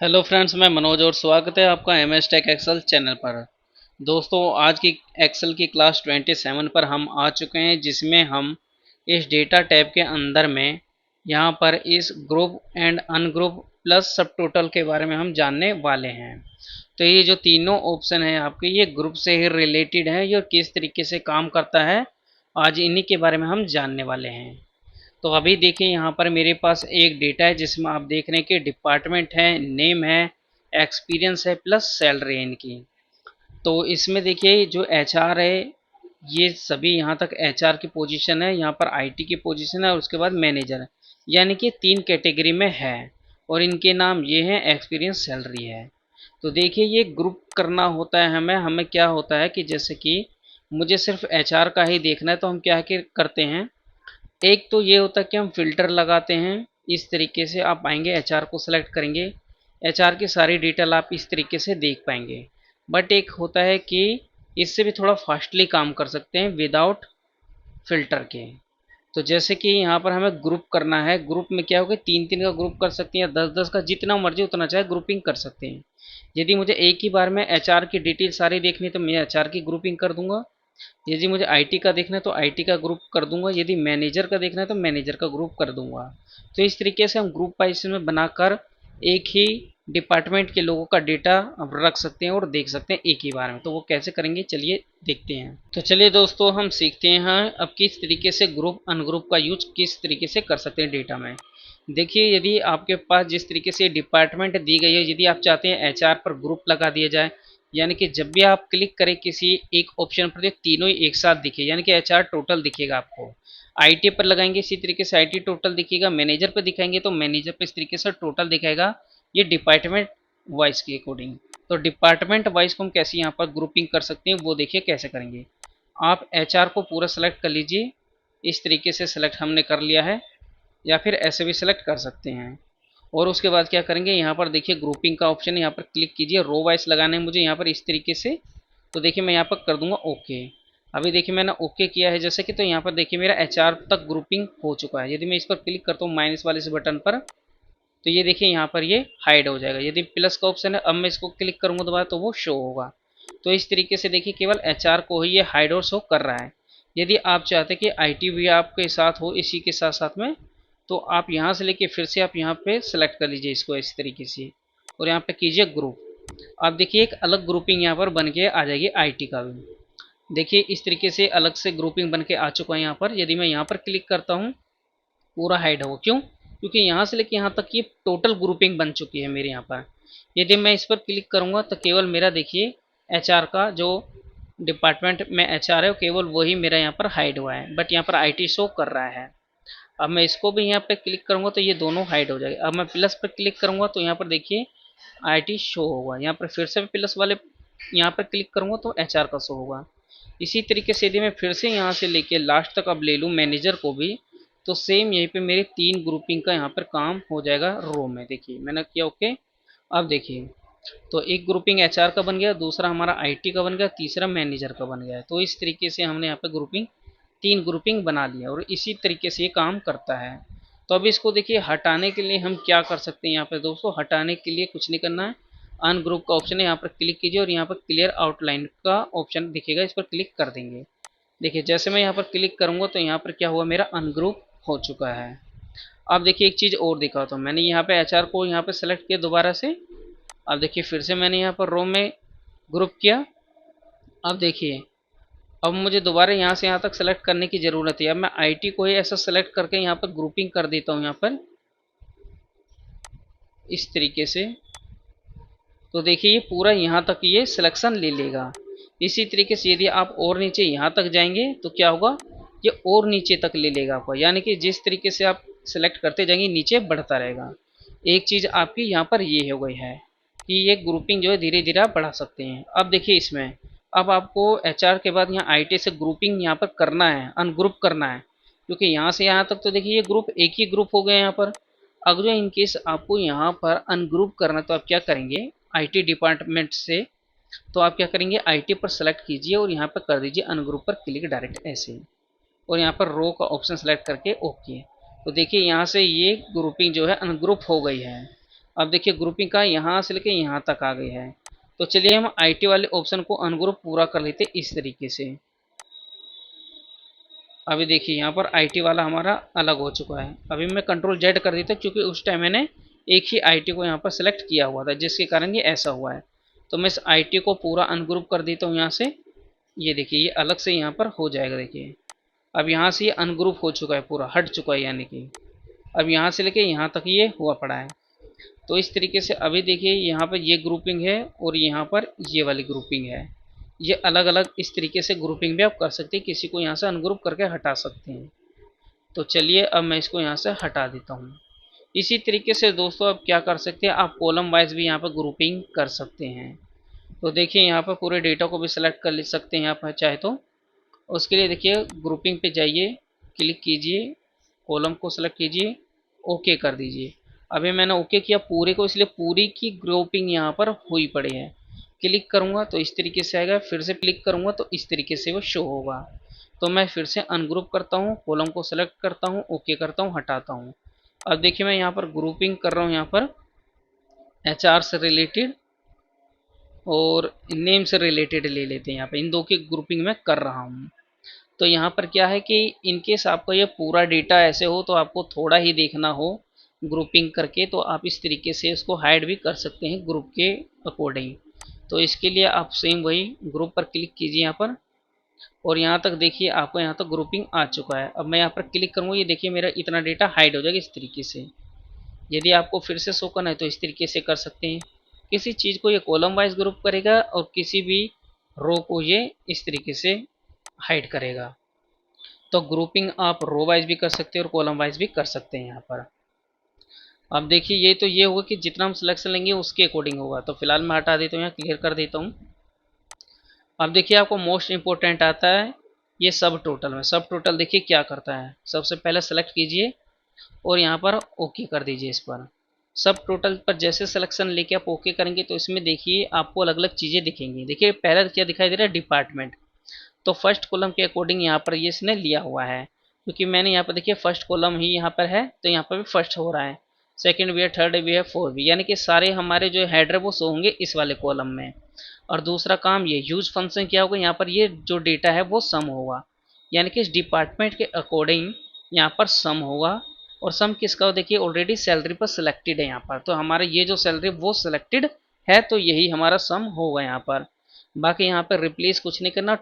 Hello friends, मैं मनोज और स्वागत है आपका M S tech Excel channel पर। दोस्तों, आज की एक्सेल की क्लास 27 पर हम आ चुके हैं, जिसमें हम इस डेटा टैब के अंदर में यहाँ पर इस ग्रुप एंड अनग्रुप प्लस सब टोटल के बारे में हम जानने वाले हैं। तो ये जो तीनों ऑप्शन है आपके, ये ग्रुप से ही रिलेटेड है, ये किस तरीके से काम करता है आज इन्हीं के बारे में हम जानने वाले हैं। तो अभी देखिए, यहाँ पर मेरे पास एक डेटा है जिसमें आप देख रहे हैं कि डिपार्टमेंट है, नेम है, एक्सपीरियंस है प्लस सैलरी इनकी। तो इसमें देखिए जो एचआर है, ये सभी यहाँ तक एचआर की पोजीशन है, यहाँ पर आईटी की पोजीशन है और उसके बाद मैनेजर है, यानी कि 3 कैटेगरी में है। और इनके नाम ये हैं, एक्सपीरियंस, सैलरी है। तो देखिए, ये ग्रुप करना होता है हमें हमें क्या होता है कि जैसे कि मुझे सिर्फ एचआर का ही देखना है, तो हम क्या करते हैं। एक तो ये होता है कि हम फ़िल्टर लगाते हैं। इस तरीके से आप आएँगे, एचआर को सेलेक्ट करेंगे, एचआर की सारी डिटेल आप इस तरीके से देख पाएंगे। बट एक होता है कि इससे भी थोड़ा फास्टली काम कर सकते हैं विदाउट फ़िल्टर के। तो जैसे कि यहाँ पर हमें ग्रुप करना है, ग्रुप में क्या होगा, 3-3 का ग्रुप कर सकते हैं या 10-10 का, जितना मर्जी उतना चाहे ग्रुपिंग कर सकते हैं। यदि मुझे एक ही बार में एचआर की डिटेल सारी देखनी है तो मैं एचआर की ग्रुपिंग कर दूंगा। यदि मुझे आईटी का देखना है तो आईटी का ग्रुप कर दूंगा, यदि मैनेजर का देखना है तो मैनेजर का ग्रुप कर दूंगा। तो इस तरीके से हम ग्रुप वाइज में बनाकर एक ही डिपार्टमेंट के लोगों का डेटा अब रख सकते हैं और देख सकते हैं एक ही बार में। तो वो कैसे करेंगे, चलिए देखते हैं। तो चलिए दोस्तों, हम सीखते हैं अब किस तरीके से ग्रुप अनग्रुप का यूज किस तरीके से कर सकते हैं डेटा में। देखिए, यदि आपके पास जिस तरीके से डिपार्टमेंट दी गई है, यदि आप चाहते हैं एचआर पर ग्रुप लगा दिया जाए, यानी कि जब भी आप क्लिक करें किसी एक ऑप्शन पर, तो तीनों ही एक साथ दिखे, यानी कि एचआर टोटल दिखेगा आपको। आईटी पर लगाएंगे इसी तरीके से आईटी टोटल दिखेगा, मैनेजर पर दिखाएंगे तो मैनेजर पर इस तरीके से टोटल दिखाएगा, ये डिपार्टमेंट वाइज के अकॉर्डिंग। तो डिपार्टमेंट वाइज को हम कैसे यहाँ पर ग्रुपिंग कर सकते हैं, वो देखिए कैसे करेंगे। आप एचआर को पूरा सेलेक्ट कर लीजिए, इस तरीके से सेलेक्ट हमने कर लिया है, या फिर ऐसे भी सेलेक्ट कर सकते हैं। और उसके बाद क्या करेंगे, यहाँ पर देखिए ग्रुपिंग का ऑप्शन है, यहाँ पर क्लिक कीजिए। रो वाइज लगाना है मुझे यहाँ पर इस तरीके से। तो देखिए मैं यहाँ पर कर दूंगा ओके। अभी देखिए मैंने ओके किया है जैसे कि, तो यहाँ पर देखिए मेरा एचआर तक ग्रुपिंग हो चुका है। यदि मैं इस पर क्लिक करता हूँ माइनस वाले से बटन पर, तो ये देखिए यहाँ पर ये हाइड हो जाएगा। यदि प्लस का ऑप्शन है, अब मैं इसको क्लिक करूँगा दोबारा तो वो शो होगा। तो इस तरीके से देखिए केवल एचआर को ही ये हाइड और शो कर रहा है। यदि आप चाहते कि आईटी भी आपके साथ हो इसी के साथ साथ में, तो आप यहाँ से लेके फिर से आप यहाँ पे सेलेक्ट कर लीजिए इसको इस तरीके से, और यहाँ पे कीजिए ग्रुप। आप देखिए एक अलग ग्रुपिंग यहाँ पर बन के आ जाएगी आईटी का भी। देखिए इस तरीके से अलग से ग्रुपिंग बन के आ चुका है यहाँ पर। यदि मैं यहाँ पर क्लिक करता हूँ, पूरा हाइड हो, क्यों? क्योंकि यहाँ से लेके यहाँ तक ये टोटल ग्रुपिंग बन चुकी है मेरे यहाँ पर। यदि मैं इस पर क्लिक करूँगा तो केवल मेरा देखिए एचआर का जो डिपार्टमेंट में एचआर है, केवल वही मेरा यहाँ पर हाइड हुआ है, बट यहाँ पर आईटी शो कर रहा है। अब मैं इसको भी यहाँ पे क्लिक करूँगा तो ये दोनों हाइड हो जाएगा। अब मैं प्लस पर क्लिक करूँगा तो यहाँ पर देखिए आईटी शो होगा। यहाँ पर फिर से प्लस वाले यहाँ पर क्लिक करूँगा तो एचआर का शो होगा। इसी तरीके से यदि मैं फिर से यहाँ से लेके लास्ट तक अब ले लूँ मैनेजर को भी, तो सेम यहीं पे मेरे 3 ग्रुपिंग का यहाँ पर काम हो जाएगा रो में। देखिए मैंने किया ओके। अब देखिए, तो एक ग्रुपिंग एचआर का बन गया, दूसरा हमारा आईटी का बन गया, तीसरा मैनेजर का बन गया है। तो इस तरीके से हमने यहाँ पे ग्रुपिंग 3 ग्रुपिंग बना लिया और इसी तरीके से ये काम करता है। तो अब इसको देखिए हटाने के लिए हम क्या कर सकते हैं। यहाँ पे दोस्तों हटाने के लिए कुछ नहीं करना है, अनग्रुप का ऑप्शन है, यहाँ पर क्लिक कीजिए और यहाँ पर क्लियर आउटलाइन का ऑप्शन दिखेगा, इस पर क्लिक कर देंगे। देखिए जैसे मैं यहाँ पर क्लिक करूँगा तो यहाँ पर क्या हुआ, मेरा अनग्रुप हो चुका है। अब देखिए एक चीज़ और दिखाता हूँ, मैंने यहाँ पे एचआर को यहाँ पे सेलेक्ट किया दोबारा से। अब देखिए फिर से मैंने यहाँ पर रो में ग्रुप किया। अब देखिए, अब मुझे दोबारा यहाँ से यहाँ तक सेलेक्ट करने की ज़रूरत है। अब मैं आईटी को ही ऐसा सेलेक्ट करके यहाँ पर ग्रुपिंग कर देता हूँ यहाँ पर इस तरीके से। तो देखिए ये पूरा यहाँ तक ये सिलेक्शन ले लेगा। इसी तरीके से यदि आप और नीचे यहाँ तक जाएंगे तो क्या होगा, ये और नीचे तक ले लेगा आपको, यानी कि जिस तरीके से आप सेलेक्ट करते जाएंगे नीचे बढ़ता रहेगा। एक चीज़ आपकी यहाँ पर ये हो गई है कि ये ग्रुपिंग जो है धीरे धीरे आप बढ़ा सकते हैं। अब देखिए इसमें, अब आपको एचआर के बाद यहाँ आईटी से ग्रुपिंग यहाँ पर करना है, अनग्रुप करना है, क्योंकि यहाँ से यहाँ तक तो देखिए ये ग्रुप एक ही ग्रुप हो गया यहाँ पर। अगर जो इनकेस आपको यहाँ पर अनग्रुप करना तो आप क्या करेंगे, आईटी डिपार्टमेंट से, तो आप क्या करेंगे, आईटी पर सेलेक्ट कीजिए और यहाँ पर कर दीजिए अनग्रुप पर क्लिक डायरेक्ट ऐसे ही, और यहाँ पर रो का ऑप्शन सेलेक्ट करके ओके। तो देखिए यहाँ से ये ग्रुपिंग जो है अनग्रुप हो गई है। अब देखिए ग्रुपिंग का यहाँ से लेके यहाँ तक आ गई है। तो चलिए हम आईटी वाले ऑप्शन को अनग्रुप पूरा कर लेते इस तरीके से। अभी देखिए यहाँ पर आईटी वाला हमारा अलग हो चुका है। अभी मैं कंट्रोल जेड कर देता क्योंकि उस टाइम मैंने एक ही आईटी को यहाँ पर सेलेक्ट किया हुआ था, जिसके कारण ये ऐसा हुआ है। तो मैं इस आईटी को पूरा अनग्रुप कर देता हूँ यहाँ से। ये देखिए ये अलग से यहाँ पर हो जाएगा। देखिए अब यहाँ से ये अनग्रुप हो चुका है, पूरा हट चुका है, यानी कि अब यहाँ से लेके यहाँ तक ये हुआ पड़ा है। तो इस तरीके से अभी देखिए यहाँ पर ये ग्रुपिंग है और यहाँ पर ये वाली ग्रुपिंग है। ये अलग अलग इस तरीके से ग्रुपिंग भी आप कर सकते हैं, किसी को यहाँ से अनग्रुप करके हटा सकते हैं। तो चलिए अब मैं इसको यहाँ से हटा देता हूँ। इसी तरीके से दोस्तों आप क्या कर सकते हैं, आप कॉलम वाइज भी यहाँ पर ग्रुपिंग कर सकते हैं। तो देखिए यहाँ पर पूरे डेटा को भी सिलेक्ट कर ले सकते हैं यहाँ पर चाहे तो। उसके लिए देखिए ग्रुपिंग पे जाइए, क्लिक कीजिए, कॉलम को सिलेक्ट कीजिए, ओके कर दीजिए। अभी मैंने ओके किया पूरे को, इसलिए पूरी की ग्रुपिंग यहाँ पर हुई पड़ी है। क्लिक करूँगा तो इस तरीके से आएगा, फिर से क्लिक करूँगा तो इस तरीके से वो शो होगा। तो मैं फिर से अनग्रुप करता हूँ, कॉलम को सेलेक्ट करता हूँ, ओके करता हूँ, हटाता हूँ। अब देखिए मैं यहाँ पर ग्रुपिंग कर रहा हूँ, यहाँ पर एचआर से रिलेटेड और नेम से रिलेटेड ले लेते हैं। यहाँ पर इन दो की ग्रुपिंग में कर रहा हूँ। तो यहाँ पर क्या है कि इनकेस आपका ये पूरा डेटा ऐसे हो तो आपको थोड़ा ही देखना हो ग्रुपिंग करके, तो आप इस तरीके से इसको हाइड भी कर सकते हैं ग्रुप के अकॉर्डिंग। तो इसके लिए आप सेम वही ग्रुप पर क्लिक कीजिए यहाँ पर, और यहाँ तक देखिए आपको यहाँ तक ग्रुपिंग आ चुका है। अब मैं यहाँ पर क्लिक करूँगा, ये देखिए मेरा इतना डेटा हाइड हो जाएगा इस तरीके से। यदि आपको फिर से शो करना है तो इस तरीके से कर सकते हैं। किसी चीज़ को ये कॉलम वाइज ग्रुप करेगा और किसी भी रो को ये इस तरीके से हाइड करेगा। तो ग्रुपिंग आप रो वाइज भी कर सकते हैं और कॉलम वाइज भी कर सकते हैं यहाँ पर। अब देखिए ये तो ये होगा कि जितना हम सिलेक्शन लेंगे उसके अकॉर्डिंग होगा। तो फिलहाल मैं हटा देता हूँ, यहाँ क्लियर कर देता हूँ। अब देखिए आपको मोस्ट इंपॉर्टेंट आता है ये सब टोटल में। सब टोटल देखिए क्या करता है, सबसे पहले सेलेक्ट कीजिए और यहाँ पर ओके कर दीजिए इस पर। सब टोटल पर जैसे सिलेक्शन लेके आप ओके करेंगे तो इसमें देखिए आपको अलग अलग चीज़ें दिखेंगी। देखिए पहला क्या दिखाई दे रहा है, डिपार्टमेंट। तो फर्स्ट कॉलम के अकॉर्डिंग यहाँ पर ये इसने लिया हुआ है, क्योंकि मैंने यहाँ पर देखिए फर्स्ट कॉलम ही यहाँ पर है तो यहाँ पर भी फर्स्ट हो रहा है, सेकंड भी है, थर्ड भी है, फोर्थ भी, यानी कि सारे हमारे जो हेडर वो शो होंगे इस वाले कॉलम में। और दूसरा काम ये यूज फंक्शन क्या होगा, यहाँ पर ये जो डेटा है वो सम होगा, यानी कि इस डिपार्टमेंट के अकॉर्डिंग यहाँ पर सम होगा। और सम किसका हो, देखिए ऑलरेडी सैलरी पर सिलेक्टेड है यहाँ पर, तो हमारा ये जो सैलरी वो सिलेक्टेड है तो यही हमारा सम होगा यहाँ पर। बाकी यहाँ पर रिप्लेस कुछ नहीं करना,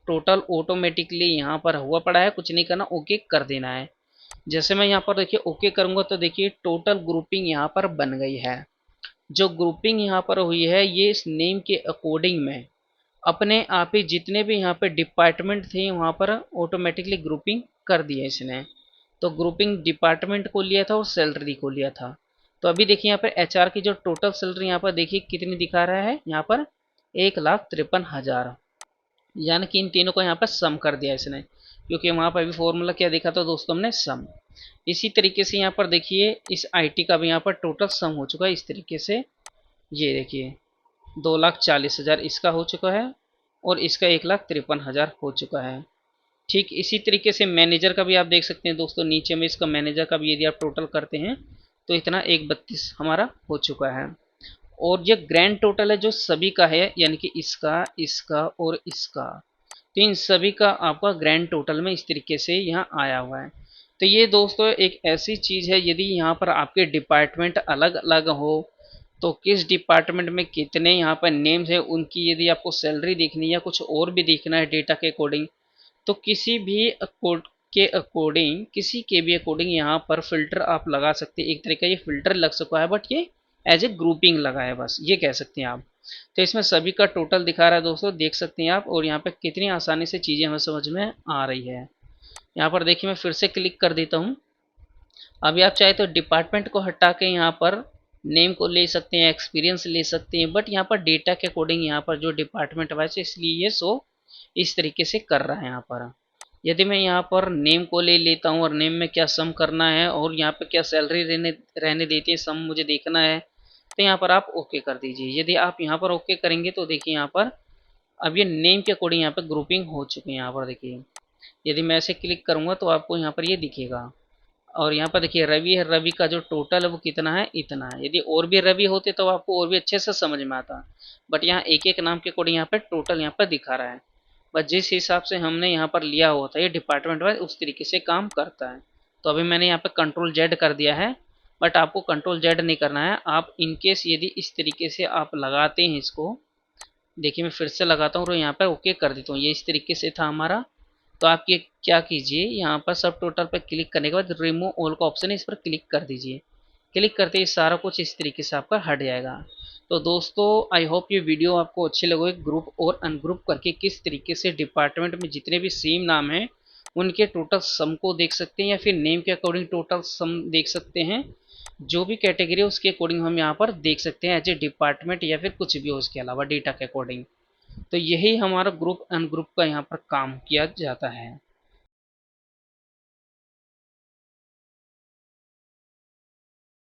टोटल ऑटोमेटिकली यहाँ पर हुआ पड़ा है, कुछ नहीं करना, ओके कर देना है। जैसे मैं यहाँ पर देखिए ओके करूँगा तो देखिए टोटल ग्रुपिंग यहाँ पर बन गई है। जो ग्रुपिंग यहाँ पर हुई है ये इस नेम के अकॉर्डिंग में अपने आप ही जितने भी यहाँ पे डिपार्टमेंट थे वहाँ पर ऑटोमेटिकली ग्रुपिंग कर दिया इसने। तो ग्रुपिंग डिपार्टमेंट को लिया था और सैलरी को लिया था। तो अभी देखिए यहाँ पर एचआर की जो टोटल सैलरी यहाँ पर देखिए कितनी दिखा रहा है, यहाँ पर 1,53,000, यानी कि इन तीनों को यहाँ पर सम कर दिया इसने, क्योंकि वहाँ पर भी फॉर्मूला क्या देखा था दोस्तों हमने, सम। इसी तरीके से यहाँ पर देखिए इस आईटी का भी यहाँ पर टोटल सम हो चुका है इस तरीके से। ये देखिए 2,40,000 इसका हो चुका है और इसका 1,53,000 हो चुका है। ठीक इसी तरीके से मैनेजर का भी आप देख सकते हैं दोस्तों, नीचे में इसका मैनेजर का भी यदि आप टोटल करते हैं तो इतना 1,32 हमारा हो चुका है। और ये ग्रैंड टोटल है जो सभी का है, यानी कि इसका, इसका और इसका, तो इन सभी का आपका ग्रैंड टोटल में इस तरीके से यहाँ आया हुआ है। तो ये दोस्तों एक ऐसी चीज़ है, यदि यहाँ पर आपके डिपार्टमेंट अलग अलग हो तो किस डिपार्टमेंट में कितने यहाँ पर नेम्स हैं उनकी यदि आपको सैलरी देखनी है या कुछ और भी देखना है डेटा के अकॉर्डिंग, तो किसी भी के अकॉर्डिंग, किसी के भी अकॉर्डिंग यहाँ पर फिल्टर आप लगा सकते हैं। एक तरह का ये फिल्टर लग सका है, बट ये एज ए ग्रुपिंग लगा है, बस ये कह सकते हैं आप। तो इसमें सभी का टोटल दिखा रहा है दोस्तों, देख सकते हैं आप। और यहाँ पे कितनी आसानी से चीज़ें हमें समझ में आ रही है। यहाँ पर देखिए मैं फिर से क्लिक कर देता हूँ। अभी आप चाहे तो डिपार्टमेंट को हटा के यहाँ पर नेम को ले सकते हैं, एक्सपीरियंस ले सकते हैं, बट यहाँ पर डेटा के अकॉर्डिंग यहाँ पर जो डिपार्टमेंट वाइज, इसलिए ये शो इस तरीके से कर रहा है यहाँ पर। यदि मैं यहाँ पर नेम को ले लेता हूँ और नेम में क्या सम करना है और यहाँ पे क्या सैलरी रहने रहने देते हैं, सम मुझे देखना है, तो यहाँ पर आप ओके कर दीजिए। यदि आप यहाँ पर ओके करेंगे तो देखिए यहाँ पर अब ये नेम के अकॉर्डिंग यहाँ पर ग्रुपिंग हो चुकी है। यहाँ पर देखिए यदि मैं ऐसे क्लिक करूँगा तो आपको यहाँ पर ये दिखेगा। और यहाँ पर देखिए रवि है, रवि का जो टोटल है वो कितना है, इतना है। यदि और भी रवि होते तो आपको और भी अच्छे से समझ में आता, बट यहाँ एक एक नाम के अकॉर्डिंग यहाँ पे टोटल यहाँ पर दिखा रहा है। बस जिस हिसाब से हमने यहाँ पर लिया होता है ये डिपार्टमेंट वाइज उस तरीके से काम करता है। तो अभी मैंने यहाँ पे कंट्रोल जेड कर दिया है, बट आपको कंट्रोल जेड नहीं करना है। आप इनकेस यदि इस तरीके से आप लगाते हैं इसको, देखिए मैं फिर से लगाता हूँ और यहाँ पर ओके कर देता हूँ। ये इस तरीके से था हमारा। तो आप ये क्या कीजिए, यहाँ पर सब टोटल पर क्लिक करने के बाद रिमूव ऑल का ऑप्शन है, इस पर क्लिक कर दीजिए। क्लिक करते ही सारा कुछ इस तरीके से आपका हट जाएगा। तो दोस्तों आई होप ये वीडियो आपको अच्छी लगे। ग्रुप और अनग्रुप करके किस तरीके से डिपार्टमेंट में जितने भी सेम नाम हैं उनके टोटल सम को देख सकते हैं, या फिर नेम के अकॉर्डिंग टोटल सम देख सकते हैं। जो भी कैटेगरी है उसके अकॉर्डिंग हम यहाँ पर देख सकते हैं एज ए डिपार्टमेंट, या फिर कुछ भी हो उसके अलावा डेटा के अकॉर्डिंग। तो यही हमारा ग्रुप अनग्रुप का यहाँ पर काम किया जाता है।